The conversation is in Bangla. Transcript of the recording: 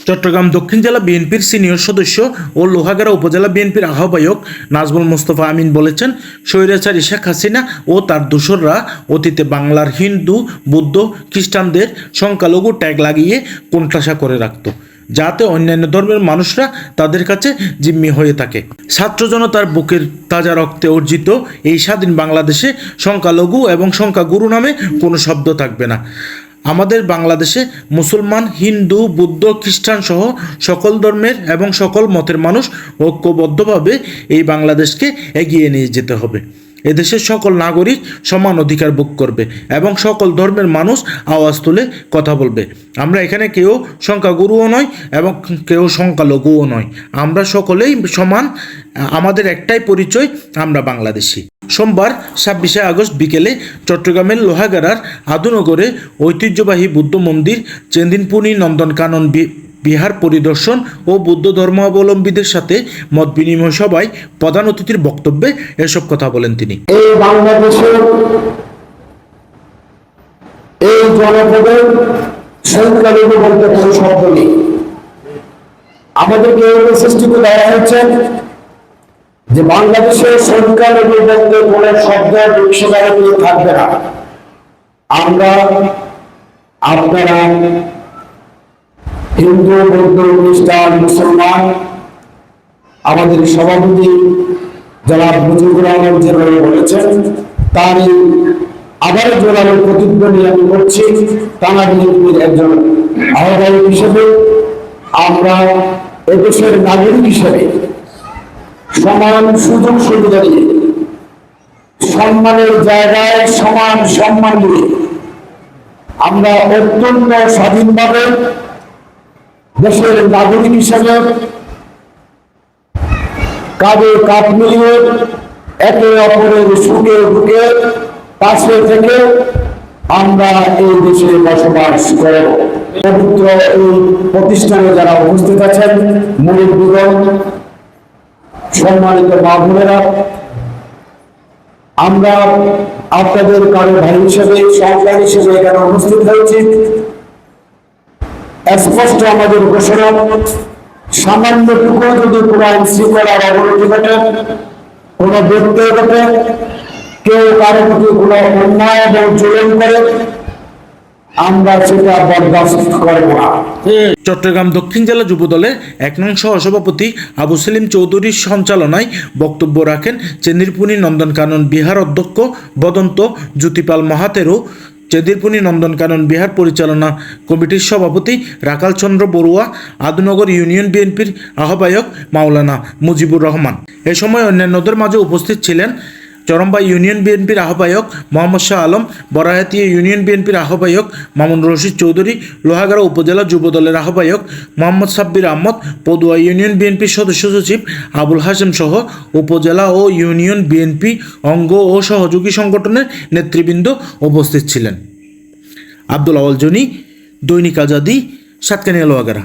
চট্টগ্রাম দক্ষিণ জেলা বিএনপির সিনিয়র সদস্য ও লোহাগাড়া উপজেলা বিএনপির আহ্বায়ক নাজমুল মোস্তফা আমিন বলেছেন, স্বৈরাচারী শেখ হাসিনা ও তার দোসররা অতীতে বাংলার হিন্দু, বৌদ্ধ, খ্রিস্টানদের সংখ্যালঘু ট্যাগ লাগিয়ে কোণঠাসা করে রাখত, যাতে অন্যান্য ধর্মের মানুষরা তাদের কাছে জিম্মি হয়ে থাকে। ছাত্র জনতার বুকের তাজা রক্তে অর্জিত এই স্বাধীন বাংলাদেশে সংখ্যালঘু এবং সংখ্যাগুরু নামে কোনো শব্দ থাকবে না। আমাদের বাংলাদেশে মুসলমান, হিন্দু, বৌদ্ধ, খ্রিস্টান সহ সকল ধর্মের এবং সকল মতের মানুষ ঐক্যবদ্ধভাবে এই বাংলাদেশকে এগিয়ে নিয়ে যেতে হবে। এদেশের সকল নাগরিক সমান অধিকার ভোগ করবে এবং সকল ধর্মের মানুষ আওয়াজ তুলে কথা বলবে। আমরা এখানে কেউ সংখ্যাগুরুও নয় এবং কেউ সংখ্যালঘুও নয়, আমরা সকলেই সমান। আমাদের একটাই পরিচয়, আমরা বাংলাদেশি। সোমবার 26শে আগস্ট বিকেলে চট্টগ্রামের লোহাগাড়ার আদুনগরে ঐতিহ্যবাহী বুদ্ধ মন্দির, চেন্দিনপুনি নন্দনকানন বিহার পরিদর্শন ও বৌদ্ধ ধর্মাবলম্বীদের সাথে মত বিনিময় সভায় প্রধান অতিথির বক্তব্যে এসব কথা বলেন তিনি। এই বাংলাদেশের এই জনপদের সংখ্যালঘু বলতে কোনো শব্দ নেই। আমাদেরকে এই মেসেজটুকু দেওয়া হয়েছে যে বাংলাদেশের সংখ্যালঘু বলতে কোনো শব্দ ডিকশনারি থাকবে না। আমরা, আপনারা হিন্দু, বৌদ্ধ, খ্রিস্টান, মুসলমান, আমাদের সভাপতি যারা মুজিবুর রহমান যেভাবে বলেছেন, তারই আবার জোরালো প্রতিধ্বনি আমি করছি। টানা বিএনপির একজন আহ্বায়ক হিসেবে আমরা এদেশের নাগরিক হিসেবে সমান সুযোগ সুবিধা দিয়ে, সম্মানের জায়গায় সমান সম্মান দিয়ে আমরা অত্যন্ত স্বাধীনভাবে দেশের নাগরিক হিসেবে কাঁধে কাঁধ মিলিয়ে একে অপরের সুখে দুঃখে পাশে থেকে আমরা এই দেশে বসবাস করব। পবিত্র এই প্রতিষ্ঠানে যারা উপস্থিত আছেন, মুরব্বীগণ, সম্মানিত মা বোনেরা, আমরা আপনাদের কারো ভাই হিসেবে, সরকার হিসেবে এখানে উপস্থিত হয়েছি। স্পষ্ট আমাদের ঘোষণা, সামান্যটুকু যদি কোনো আইন শৃঙ্খলার অবনতি ঘটে, কোনো ব্যক্তি ঘটে, কেউ কারো প্রতি কোনো অন্যায় এবং জুলুম করে, আমরা সেটা বরদাস্ত করব না। চট্টগ্রাম দক্ষিণ জেলা যুবদলের 1 নং সহসভাপতি আবু সেলিম চৌধুরীর সঞ্চালনায় বক্তব্য রাখেন চেন্দিরপুনি নন্দনকানন বিহার অধ্যক্ষ বদন্ত জ্যোতিপাল মহাতেরো, চেন্দিরপুনি নন্দনকানন বিহার পরিচালনা কমিটির সভাপতি রাখাল চন্দ্র বড়ুয়া, আদুনগর ইউনিয়ন বিএনপির আহ্বায়ক মাওলানা মুজিবুর রহমান। এ সময় অন্যান্যদের মাঝে উপস্থিত ছিলেন চরম্বা ইউনিয়ন বিএনপির আহ্বায়ক মোহাম্মদ শাহ আলম, বরাহাতিয়া ইউনিয়ন বিএনপির আহ্বায়ক মামুন রশিদ চৌধুরী, লোহাগাড়া উপজেলা যুবদলের আহ্বায়ক মোহাম্মদ সাব্বির আহমদ, পদুয়া ইউনিয়ন বিএনপির সদস্য সচিব আবুল হাশেম সহ উপজেলা ও ইউনিয়ন বিএনপি অঙ্গ ও সহযোগী সংগঠনের নেতৃবৃন্দ উপস্থিত ছিলেন। আব্দুল আওয়াল জনি, দৈনিক আজাদী, সাতকানিয়া, লোহাগাড়া।